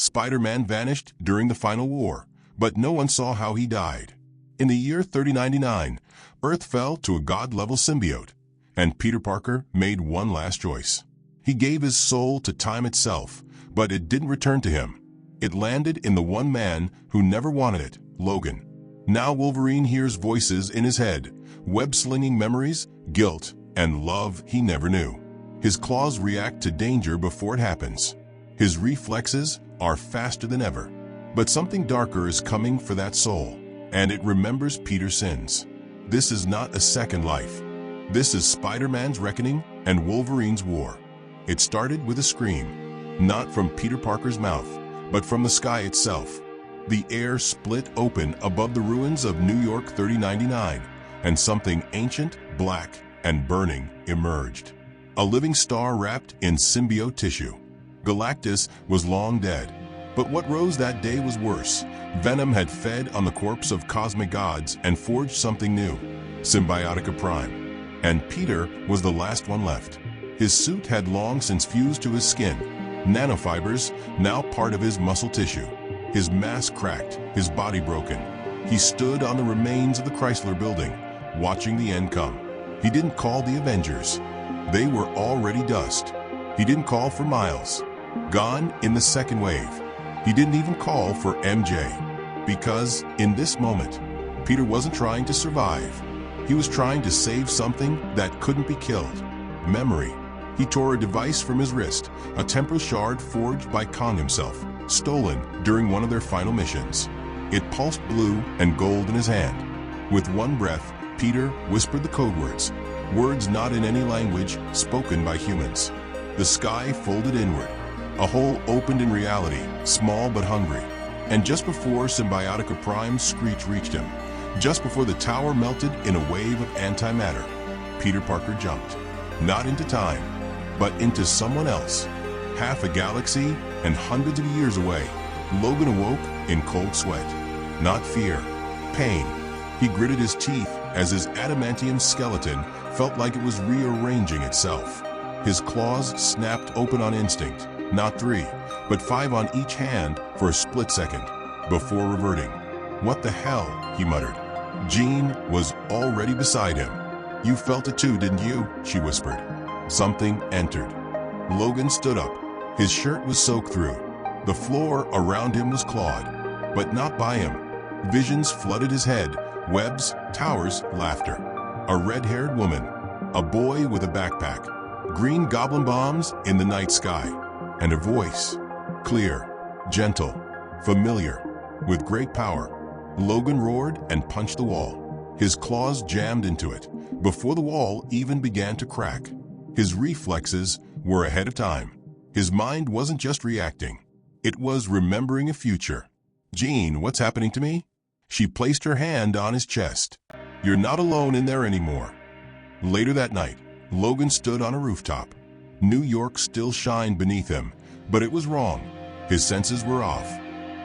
Spider-Man vanished during the final war, but no one saw how he died. In the year 3099, Earth fell to a god-level symbiote, and Peter Parker made one last choice. He gave his soul to time itself, but it didn't return to him. It landed in the one man who never wanted it, Logan. Now Wolverine hears voices in his head, web-slinging memories, guilt, and love he never knew. His claws react to danger before it happens. His reflexes are faster than ever. But something darker is coming for that soul, and it remembers Peter's sins. This is not a second life. This is Spider-Man's reckoning and Wolverine's war. It started with a scream, not from Peter Parker's mouth, but from the sky itself. The air split open above the ruins of New York 3099, and something ancient, black, and burning emerged. A living star wrapped in symbiote tissue. Galactus was long dead, but what rose that day was worse. Venom had fed on the corpse of cosmic gods and forged something new, Symbiotica Prime. And Peter was the last one left. His suit had long since fused to his skin, nanofibers now part of his muscle tissue. His mask cracked, his body broken. He stood on the remains of the Chrysler Building, watching the end come. He didn't call the Avengers. They were already dust. He didn't call for Miles, gone in the second wave. He didn't even call for MJ, because in this moment, Peter wasn't trying to survive. He was trying to save something that couldn't be killed. Memory. He tore a device from his wrist, a temporal shard forged by Kong himself, stolen during one of their final missions. It pulsed blue and gold in his hand. With one breath, Peter whispered the code words, words not in any language spoken by humans. The sky folded inward. A hole opened in reality, small but hungry. And just before Symbiotica Prime's screech reached him, just before the tower melted in a wave of antimatter, Peter Parker jumped. Not into time, but into someone else. Half a galaxy and hundreds of years away, Logan awoke in cold sweat. Not fear, pain. He gritted his teeth as his adamantium skeleton felt like it was rearranging itself. His claws snapped open on instinct, not 3, but 5 on each hand for a split second, before reverting. "What the hell?" he muttered. Jean was already beside him. "You felt it too, didn't you?" she whispered. Something entered. Logan stood up. His shirt was soaked through. The floor around him was clawed, but not by him. Visions flooded his head, webs, towers, laughter. A red-haired woman, a boy with a backpack, green goblin bombs in the night sky, and a voice, clear, gentle, familiar, with great power. Logan roared and punched the wall. His claws jammed into it, before the wall even began to crack. His reflexes were ahead of time. His mind wasn't just reacting. It was remembering a future. "Jean, what's happening to me?" She placed her hand on his chest. "You're not alone in there anymore." Later that night, Logan stood on a rooftop. New York still shined beneath him, but it was wrong. His senses were off.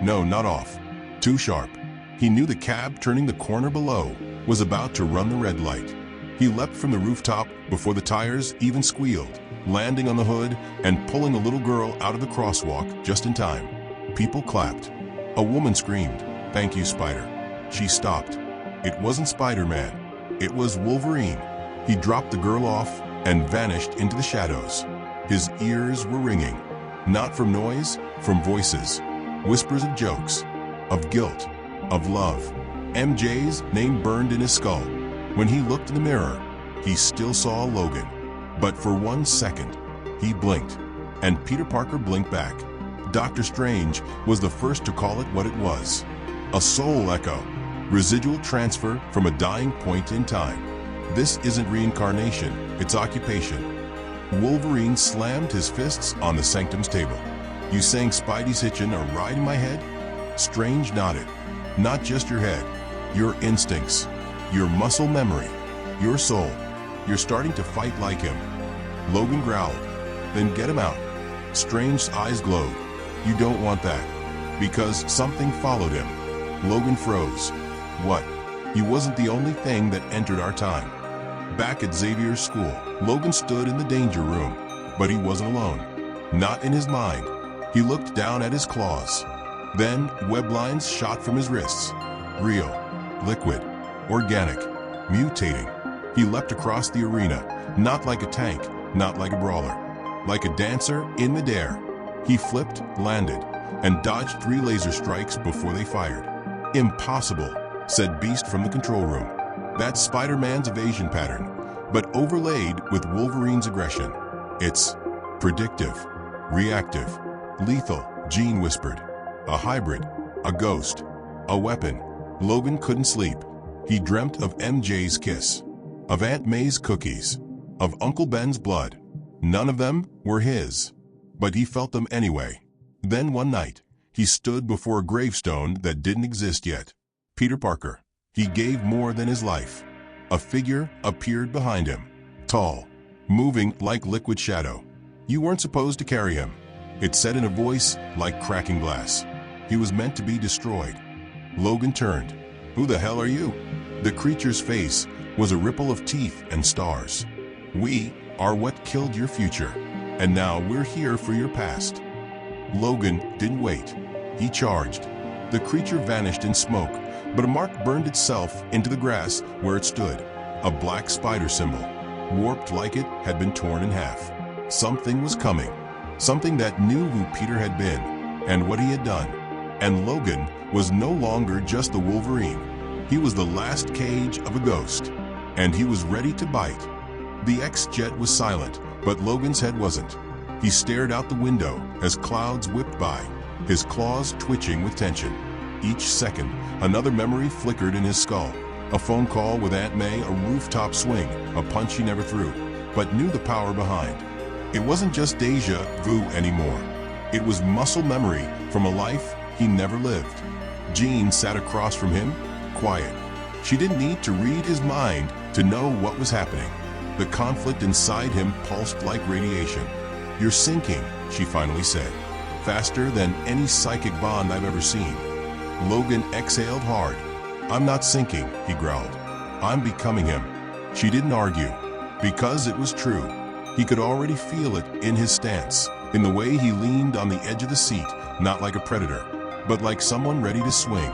No, not off. Too sharp. He knew the cab turning the corner below was about to run the red light. He leapt from the rooftop before the tires even squealed, landing on the hood and pulling a little girl out of the crosswalk just in time. People clapped. A woman screamed, "Thank you, Spider." She stopped. It wasn't Spider-Man. It was Wolverine. He dropped the girl off and vanished into the shadows. His ears were ringing, not from noise, from voices, whispers of jokes, of guilt, of love. MJ's name burned in his skull. When he looked in the mirror, he still saw Logan. But for 1 second, he blinked, and Peter Parker blinked back. Dr. Strange was the first to call it what it was. A soul echo, residual transfer from a dying point in time. This isn't reincarnation, it's occupation. Wolverine slammed his fists on the Sanctum's table. "You saying Spidey's hitching a ride in my head?" Strange nodded. "Not just your head, your instincts, your muscle memory, your soul. You're starting to fight like him." Logan growled. "Then get him out." Strange's eyes glowed. "You don't want that." Because something followed him. Logan froze. What? He wasn't the only thing that entered our time. Back at Xavier's school, Logan stood in the danger room, but he wasn't alone. Not in his mind. He looked down at his claws. Then web lines shot from his wrists. Real, liquid, organic, mutating. He leapt across the arena, not like a tank, not like a brawler. Like a dancer in midair. He flipped, landed, and dodged 3 laser strikes before they fired. "Impossible," said Beast from the control room. "That's Spider-Man's evasion pattern, but overlaid with Wolverine's aggression. It's predictive, reactive, lethal," Jean whispered. "A hybrid, a ghost, a weapon." Logan couldn't sleep. He dreamt of MJ's kiss, of Aunt May's cookies, of Uncle Ben's blood. None of them were his, but he felt them anyway. Then one night, he stood before a gravestone that didn't exist yet. Peter Parker. He gave more than his life. A figure appeared behind him, tall, moving like liquid shadow. "You weren't supposed to carry him," it said in a voice like cracking glass. "He was meant to be destroyed." Logan turned. "Who the hell are you?" The creature's face was a ripple of teeth and stars. "We are what killed your future, and now we're here for your past." Logan didn't wait. He charged. The creature vanished in smoke, but a mark burned itself into the grass where it stood. A black spider symbol, warped like it had been torn in half. Something was coming. Something that knew who Peter had been and what he had done. And Logan was no longer just the Wolverine. He was the last cage of a ghost, and he was ready to bite. The X-Jet was silent, but Logan's head wasn't. He stared out the window as clouds whipped by, his claws twitching with tension. Each second, another memory flickered in his skull. A phone call with Aunt May, a rooftop swing, a punch he never threw, but knew the power behind. It wasn't just deja vu anymore. It was muscle memory from a life he never lived. Jean sat across from him, quiet. She didn't need to read his mind to know what was happening. The conflict inside him pulsed like radiation. "You're sinking," she finally said. "Faster than any psychic bond I've ever seen." Logan exhaled hard. "I'm not sinking," he growled. "I'm becoming him." She didn't argue, because it was true. He could already feel it in his stance, in the way he leaned on the edge of the seat, not like a predator, but like someone ready to swing.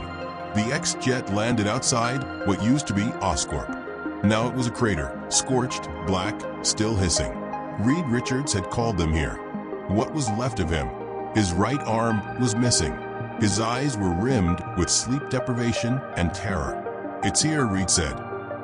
The X-Jet landed outside what used to be Oscorp. Now it was a crater, scorched, black, still hissing. Reed Richards had called them here. What was left of him? His right arm was missing. His eyes were rimmed with sleep deprivation and terror. "It's here," Reed said.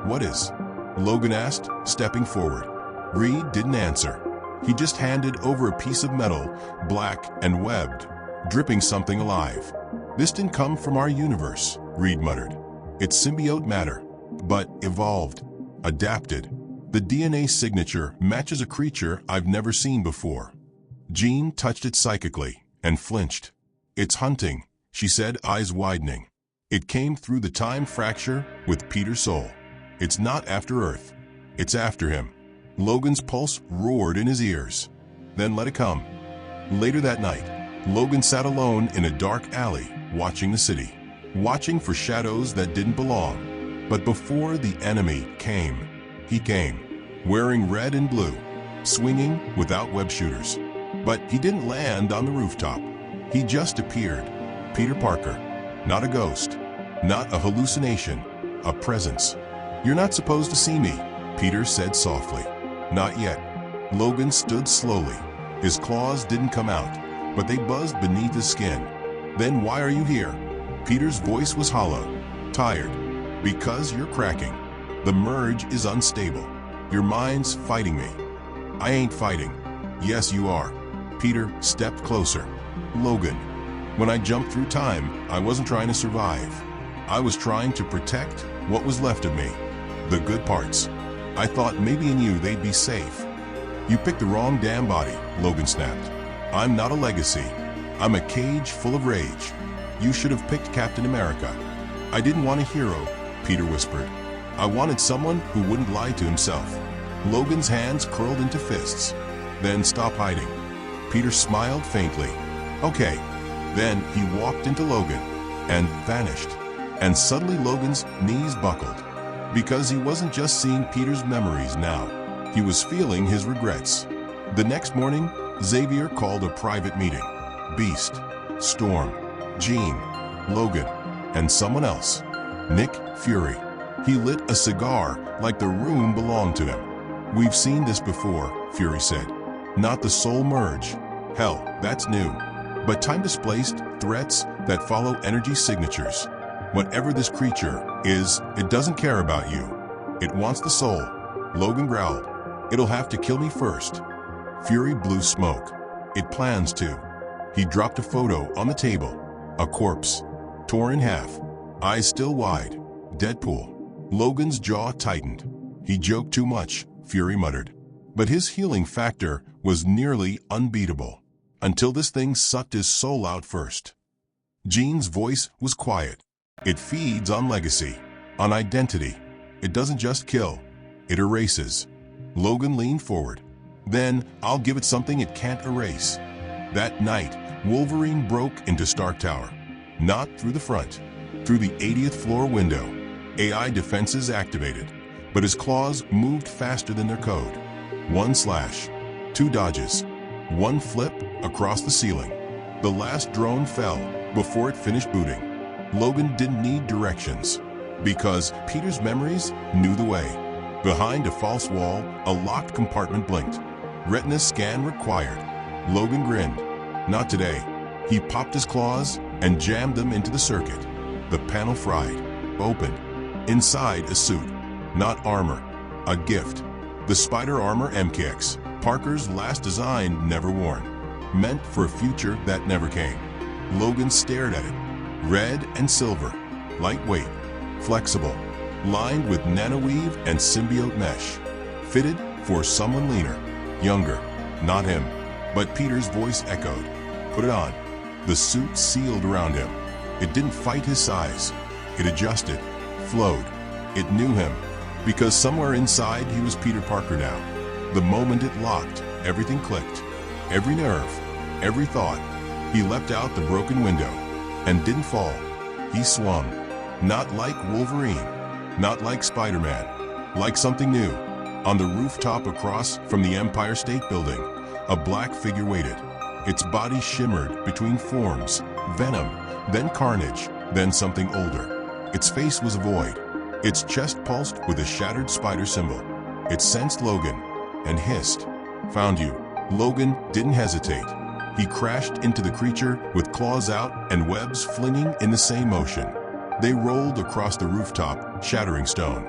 "What is?" Logan asked, stepping forward. Reed didn't answer. He just handed over a piece of metal, black and webbed, dripping something alive. "This didn't come from our universe," Reed muttered. "It's symbiote matter, but evolved, adapted. The DNA signature matches a creature I've never seen before." Jean touched it psychically and flinched. "It's hunting," she said, eyes widening. "It came through the time fracture with Peter's soul. It's not after Earth. It's after him." Logan's pulse roared in his ears. "Then let it come." Later that night, Logan sat alone in a dark alley, watching the city, watching for shadows that didn't belong. But before the enemy came, he came, wearing red and blue, swinging without web shooters. But he didn't land on the rooftop. He just appeared. Peter Parker. Not a ghost, not a hallucination, a presence. "You're not supposed to see me," Peter said softly. "Not yet." Logan stood slowly. His claws didn't come out, but they buzzed beneath his skin. "Then why are you here?" Peter's voice was hollow, tired. "Because you're cracking. The merge is unstable. Your mind's fighting me." "I ain't fighting." "Yes, you are." Peter stepped closer. "Logan, when I jumped through time, I wasn't trying to survive. I was trying to protect what was left of me. The good parts. I thought maybe in you they'd be safe." "You picked the wrong damn body," Logan snapped. "I'm not a legacy. I'm a cage full of rage. You should have picked Captain America." "I didn't want a hero," Peter whispered. "I wanted someone who wouldn't lie to himself." Logan's hands curled into fists. "Then stop hiding." Peter smiled faintly. "Okay." Then he walked into Logan and vanished. And suddenly Logan's knees buckled. Because he wasn't just seeing Peter's memories now. He was feeling his regrets. The next morning, Xavier called a private meeting. Beast, Storm, Jean, Logan, and someone else, Nick Fury. He lit a cigar like the room belonged to him. "We've seen this before," Fury said. "Not the soul merge. Hell, that's new. But time-displaced threats that follow energy signatures. Whatever this creature is, it doesn't care about you. It wants the soul." Logan growled. "It'll have to kill me first." Fury blew smoke. "It plans to." He dropped a photo on the table. A corpse, torn in half, eyes still wide. Deadpool. Logan's jaw tightened. "He joked too much," Fury muttered. But his healing factor was nearly unbeatable. Until this thing sucked his soul out first. Jean's voice was quiet. "It feeds on legacy, on identity. It doesn't just kill, it erases." Logan leaned forward. "Then I'll give it something it can't erase." That night, Wolverine broke into Stark Tower. Not through the front, through the 80th floor window. AI defenses activated, but his claws moved faster than their code. One slash, two dodges, one flip across the ceiling. The last drone fell before it finished booting. Logan didn't need directions, because Peter's memories knew the way. Behind a false wall, a locked compartment blinked. Retina scan required. Logan grinned. Not today. He popped his claws and jammed them into the circuit. The panel fried, opened. Inside a suit, not armor, a gift. The Spider Armor MKX, Parker's last design never worn, meant for a future that never came. Logan stared at it. Red and silver, lightweight, flexible, lined with nanoweave and symbiote mesh. Fitted for someone leaner, younger, not him. But Peter's voice echoed. "Put it on." The suit sealed around him. It didn't fight his size. It adjusted, flowed. It knew him, because somewhere inside he was Peter Parker now. The moment it locked, everything clicked. Every nerve, every thought. He leapt out the broken window and didn't fall. He swung. Not like Wolverine, not like Spider-Man, like something new. On the rooftop across from the Empire State Building, a black figure waited. Its body shimmered between forms, venom, then carnage, then something older. Its face was a void. Its chest pulsed with a shattered spider symbol. It sensed Logan and hissed. "Found you." Logan didn't hesitate. He crashed into the creature with claws out and webs flinging in the same motion. They rolled across the rooftop, shattering stone.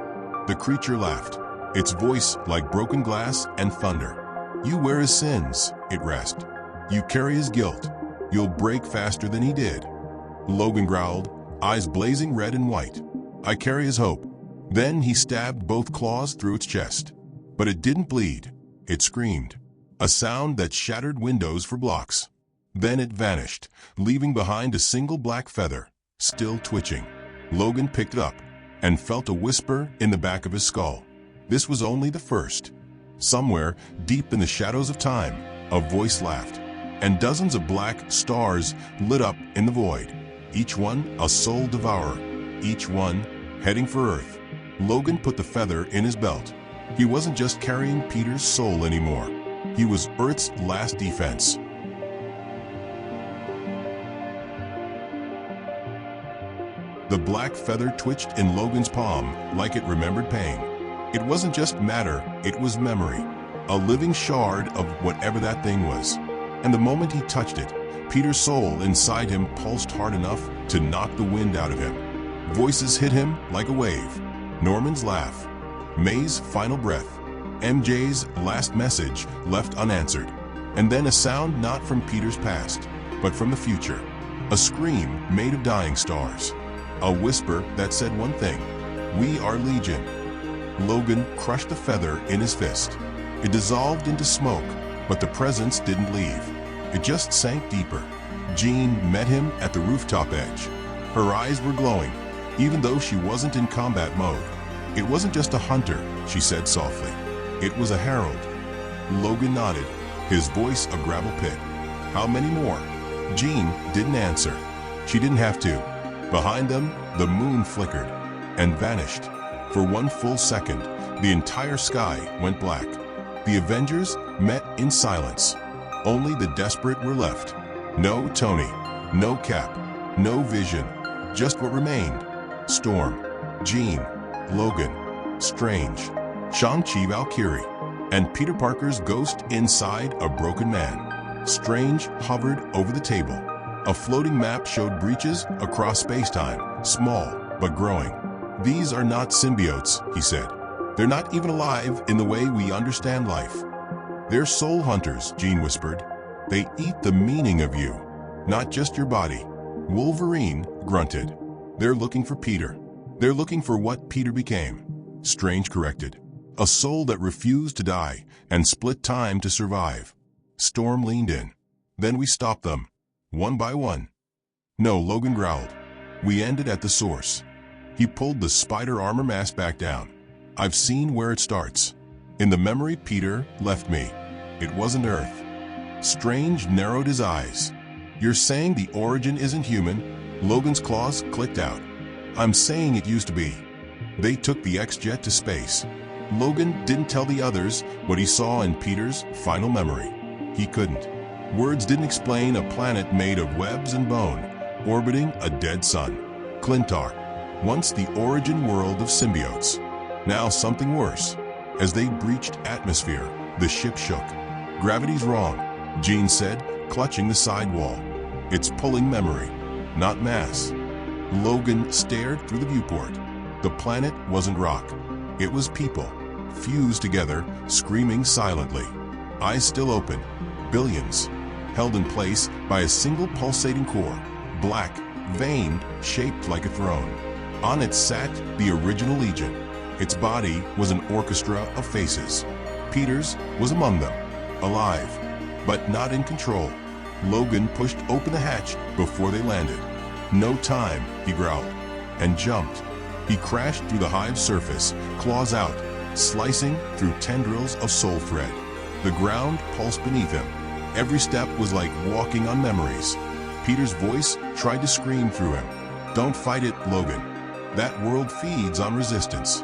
The creature laughed, its voice like broken glass and thunder. "You wear his sins," it rasped. "You carry his guilt. You'll break faster than he did." Logan growled, eyes blazing red and white. "I carry his hope." Then he stabbed both claws through its chest. But it didn't bleed. It screamed. A sound that shattered windows for blocks. Then it vanished, leaving behind a single black feather, still twitching. Logan picked it up and felt a whisper in the back of his skull. This was only the first. Somewhere, deep in the shadows of time, a voice laughed, and dozens of black stars lit up in the void. Each one a soul devourer, each one heading for Earth. Logan put the feather in his belt. He wasn't just carrying Peter's soul anymore. He was Earth's last defense. The black feather twitched in Logan's palm like it remembered pain. It wasn't just matter, it was memory. A living shard of whatever that thing was. And the moment he touched it, Peter's soul inside him pulsed hard enough to knock the wind out of him. Voices hit him like a wave. Norman's laugh, May's final breath, MJ's last message left unanswered. And then a sound not from Peter's past, but from the future. A scream made of dying stars. A whisper that said one thing: "We are Legion." Logan crushed the feather in his fist. It dissolved into smoke, but the presence didn't leave. It just sank deeper. Jean met him at the rooftop edge. Her eyes were glowing, even though she wasn't in combat mode. "It wasn't just a hunter," she said softly. "It was a herald." Logan nodded, his voice a gravel pit. "How many more?" Jean didn't answer. She didn't have to. Behind them, the moon flickered and vanished. For one full second, the entire sky went black. The Avengers met in silence. Only the desperate were left. No Tony, no Cap, no Vision, just what remained. Storm, Jean, Logan, Strange, Shang-Chi Valkyrie, and Peter Parker's ghost inside a broken man. Strange hovered over the table. A floating map showed breaches across space-time, small but growing. "These are not symbiotes," he said. "They're not even alive in the way we understand life." "They're soul hunters," Jean whispered. "They eat the meaning of you, not just your body." Wolverine grunted. "They're looking for Peter. They're looking for what Peter became." Strange corrected. "A soul that refused to die and split time to survive." Storm leaned in. "Then we stopped them, one by one." "No," Logan growled. "We ended at the source." He pulled the spider armor mask back down. "I've seen where it starts. In the memory Peter left me. It wasn't Earth." Strange narrowed his eyes. "You're saying the origin isn't human?" Logan's claws clicked out. "I'm saying it used to be. They took the X-Jet to space." Logan didn't tell the others what he saw in Peter's final memory. He couldn't. Words didn't explain a planet made of webs and bone, orbiting a dead sun. Clintar, once the origin world of symbiotes. Now something worse. As they breached atmosphere, the ship shook. "Gravity's wrong," Jean said, clutching the side wall. "It's pulling memory, not mass." Logan stared through the viewport. The planet wasn't rock. It was people, fused together, screaming silently. Eyes still open, billions, held in place by a single pulsating core, black, veined, shaped like a throne. On it sat the original Legion. Its body was an orchestra of faces. Peter's was among them, alive, but not in control. Logan pushed open the hatch before they landed. "No time," he growled, and jumped. He crashed through the hive's surface, claws out, slicing through tendrils of soul thread. The ground pulsed beneath him. Every step was like walking on memories. Peter's voice tried to scream through him. "Don't fight it, Logan. That world feeds on resistance."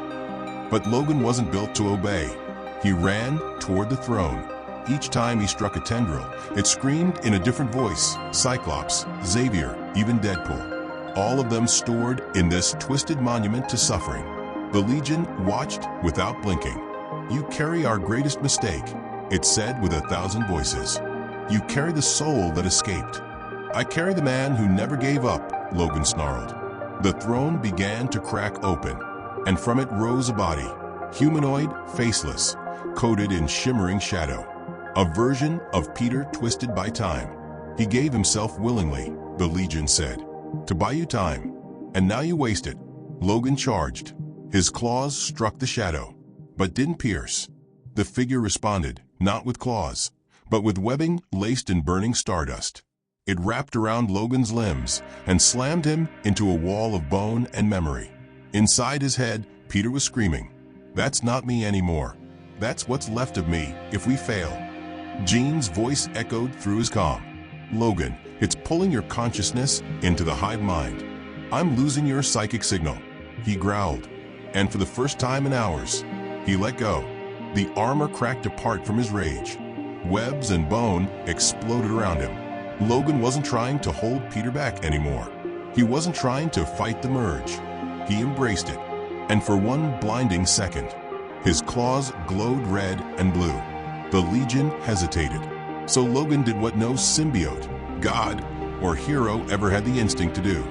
But Logan wasn't built to obey. He ran toward the throne. Each time he struck a tendril, it screamed in a different voice. Cyclops, Xavier, even Deadpool. All of them stored in this twisted monument to suffering. The Legion watched without blinking. "You carry our greatest mistake," it said with 1,000 voices. "You carry the soul that escaped." "I carry the man who never gave up," Logan snarled. The throne began to crack open, and from it rose a body, humanoid, faceless, coated in shimmering shadow. A version of Peter twisted by time. "He gave himself willingly," the Legion said, "to buy you time. And now you waste it." Logan charged. His claws struck the shadow, but didn't pierce. The figure responded, not with claws, but with webbing laced in burning stardust. It wrapped around Logan's limbs and slammed him into a wall of bone and memory. Inside his head, Peter was screaming, "That's not me anymore. That's what's left of me if we fail." Jean's voice echoed through his calm. "Logan, it's pulling your consciousness into the hive mind. I'm losing your psychic signal." He growled, and for the first time in hours, he let go. The armor cracked apart from his rage. Webs and bone exploded around him. Logan wasn't trying to hold Peter back anymore. He wasn't trying to fight the merge. He embraced it, and for one blinding second, his claws glowed red and blue. The Legion hesitated. So Logan did what no symbiote, god, or hero ever had the instinct to do.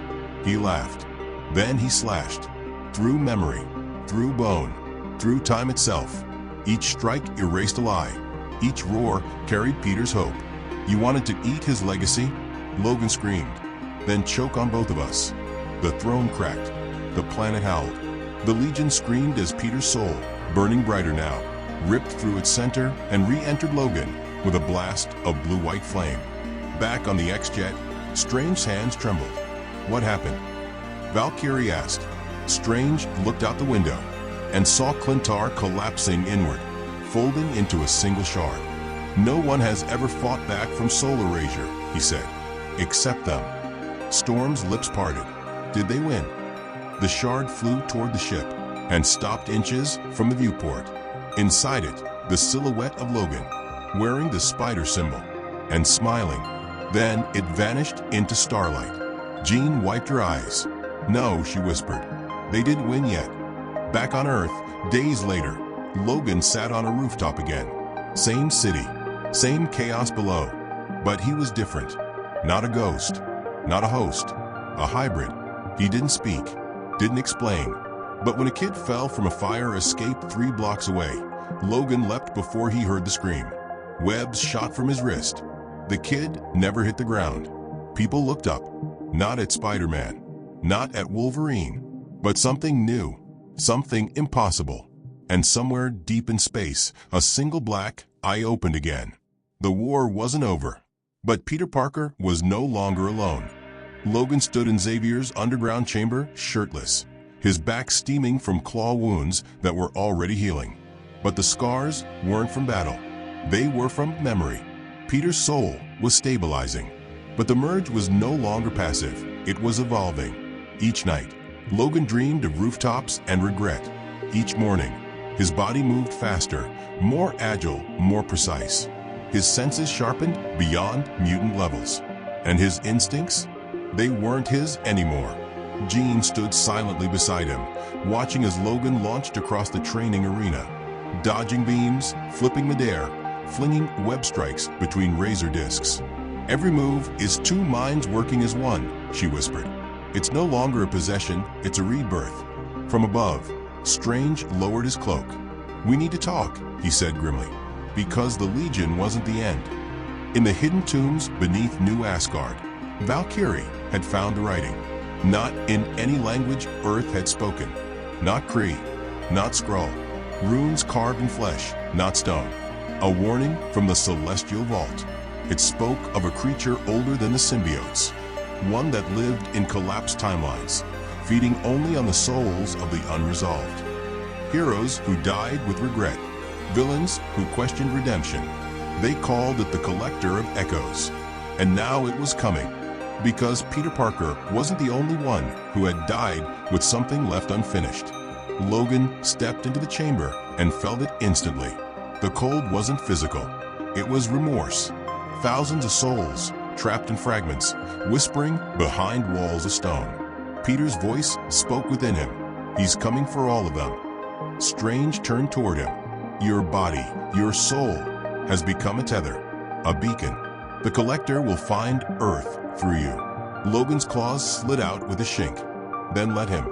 He laughed. Then he slashed. Through memory, through bone, through time itself. Each strike erased a lie. Each roar carried Peter's hope. "You wanted to eat his legacy?" Logan screamed. "Then choke on both of us." The throne cracked. The planet howled. The Legion screamed as Peter's soul, burning brighter now, ripped through its center and re-entered Logan with a blast of blue-white flame. Back on the X-Jet, Strange's hands trembled. "What happened?" Valkyrie asked. Strange looked out the window and saw Clintar collapsing inward, folding into a single shard. "No one has ever fought back from soul erasure," he said, "except them." Storm's lips parted. Did they win? The shard flew toward the ship and stopped inches from the viewport. Inside it, the silhouette of Logan, wearing the spider symbol and smiling. Then it vanished into starlight. Jean wiped her eyes. "No," she whispered. "They didn't win yet." Back on Earth, days later, Logan sat on a rooftop again. Same city, same chaos below. But he was different. Not a ghost, not a host, a hybrid. He didn't speak, didn't explain. But when a kid fell from a fire escape 3 blocks away, Logan leapt before he heard the scream. Webs shot from his wrist. The kid never hit the ground. People looked up, not at Spider-Man, not at Wolverine, but something new, something impossible. And somewhere deep in space, a single black eye opened again. The war wasn't over, but Peter Parker was no longer alone. Logan stood in Xavier's underground chamber, shirtless, his back steaming from claw wounds that were already healing. But the scars weren't from battle. They were from memory. Peter's soul was stabilizing. But the merge was no longer passive. It was evolving. Each night, Logan dreamed of rooftops and regret. Each morning, his body moved faster, more agile, more precise. His senses sharpened beyond mutant levels. And his instincts? They weren't his anymore. Jean stood silently beside him, watching as Logan launched across the training arena, dodging beams, flipping midair, flinging web strikes between razor discs. "Every move is 2 minds working as one," she whispered. "It's no longer a possession, it's a rebirth." From above, Strange lowered his cloak. "We need to talk," he said grimly, because the Legion wasn't the end. In the hidden tombs beneath New Asgard, Valkyrie had found the writing. Not in any language Earth had spoken. Not Kree, not Skrull. Runes carved in flesh, not stone. A warning from the celestial vault. It spoke of a creature older than the symbiotes. One that lived in collapsed timelines, feeding only on the souls of the unresolved. Heroes who died with regret. Villains who questioned redemption. They called it the Collector of Echoes. And now it was coming. Because Peter Parker wasn't the only one who had died with something left unfinished. Logan stepped into the chamber and felt it instantly. The cold wasn't physical. It was remorse. Thousands of souls, trapped in fragments, whispering behind walls of stone. Peter's voice spoke within him. He's coming for all of them. Strange turned toward him. Your body, your soul, has become a tether, a beacon. The Collector will find Earth through you. Logan's claws slid out with a shink. Then let him.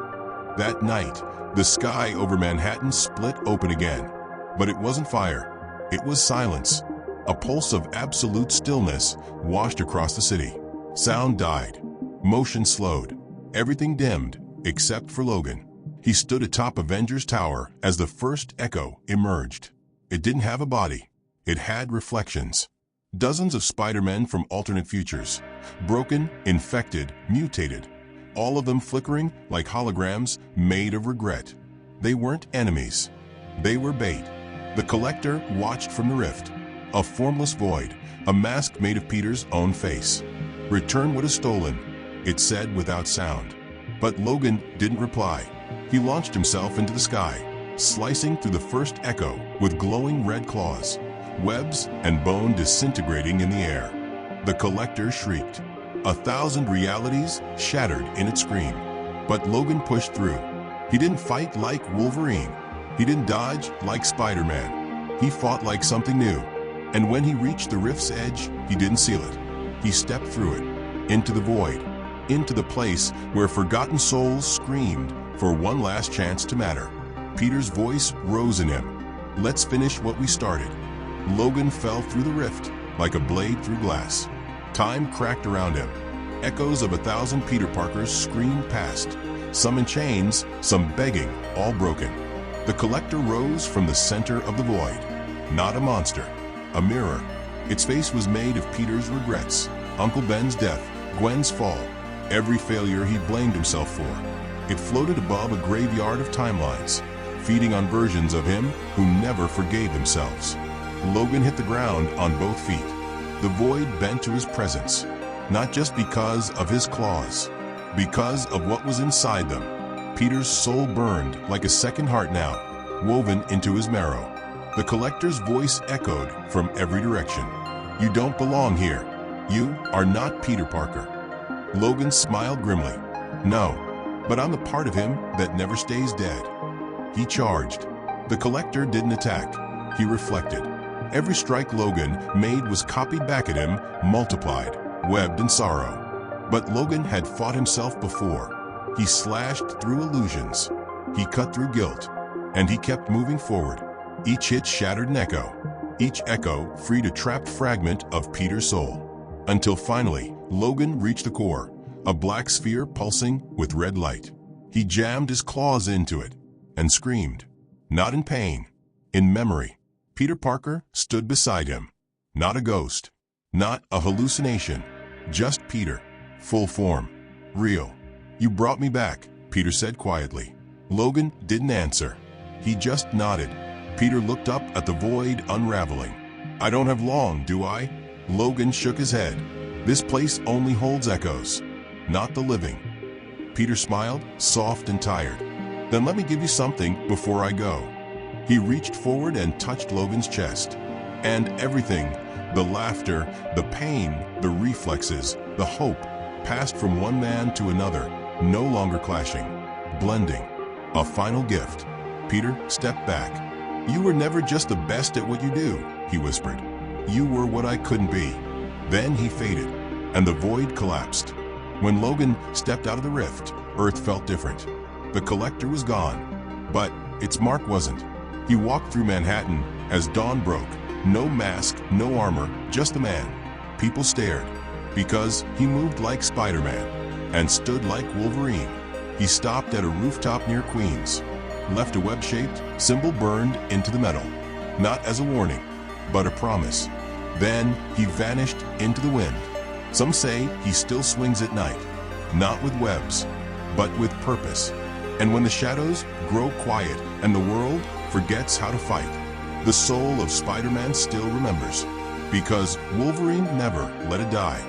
That night, the sky over Manhattan split open again. But it wasn't fire. It was silence. A pulse of absolute stillness washed across the city. Sound died. Motion slowed. Everything dimmed, except for Logan. He stood atop Avengers Tower as the first echo emerged. It didn't have a body. It had reflections. Dozens of Spider-Men from alternate futures. Broken, infected, mutated. All of them flickering like holograms made of regret. They weren't enemies. They were bait. The Collector watched from the rift. A formless void, a mask made of Peter's own face. "Return what is stolen," it said without sound. But Logan didn't reply. He launched himself into the sky, slicing through the first echo with glowing red claws, webs and bone disintegrating in the air. The Collector shrieked. 1,000 realities shattered in its scream. But Logan pushed through. He didn't fight like Wolverine. He didn't dodge like Spider-Man. He fought like something new. And when he reached the rift's edge, he didn't seal it. He stepped through it, into the void, into the place where forgotten souls screamed for one last chance to matter. Peter's voice rose in him. "Let's finish what we started." Logan fell through the rift, like a blade through glass. Time cracked around him. Echoes of 1,000 Peter Parkers screamed past, some in chains, some begging, all broken. The Collector rose from the center of the void. Not a monster, a mirror. Its face was made of Peter's regrets, Uncle Ben's death, Gwen's fall, every failure he blamed himself for. It floated above a graveyard of timelines, feeding on versions of him who never forgave themselves. Logan hit the ground on both feet. The void bent to his presence, not just because of his claws, because of what was inside them. Peter's soul burned like a second heart now, woven into his marrow. The Collector's voice echoed from every direction. "You don't belong here. "You are not Peter Parker." Logan smiled grimly. "No, but I'm the part of him that never stays dead." He charged. The Collector didn't attack. He reflected. Every strike Logan made was copied back at him, multiplied, webbed in sorrow. But Logan had fought himself before. He slashed through illusions. He cut through guilt. And he kept moving forward. Each hit shattered an echo. Each echo freed a trapped fragment of Peter's soul. Until finally, Logan reached the core, a black sphere pulsing with red light. He jammed his claws into it and screamed. Not in pain, in memory. Peter Parker stood beside him. Not a ghost, not a hallucination, just Peter, full form, real. "You brought me back," Peter said quietly. Logan didn't answer. He just nodded. Peter looked up at the void unraveling. "I don't have long, do I?" Logan shook his head. "This place only holds echoes, not the living." Peter smiled, soft and tired. "Then let me give you something before I go." He reached forward and touched Logan's chest. And everything, the laughter, the pain, the reflexes, the hope, passed from one man to another, no longer clashing, blending. A final gift. Peter stepped back. "You were never just the best at what you do," he whispered. "You were what I couldn't be." Then he faded, and the void collapsed. When Logan stepped out of the rift, Earth felt different. The Collector was gone, but its mark wasn't. He walked through Manhattan as dawn broke. No mask, no armor, just a man. People stared, because he moved like Spider-Man and stood like Wolverine. He stopped at a rooftop near Queens, left a web-shaped symbol burned into the metal, not as a warning, but a promise. Then he vanished into the wind. Some say he still swings at night, not with webs, but with purpose. And when the shadows grow quiet and the world forgets how to fight, the soul of Spider-Man still remembers, because Wolverine never let it die.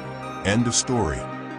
End of story.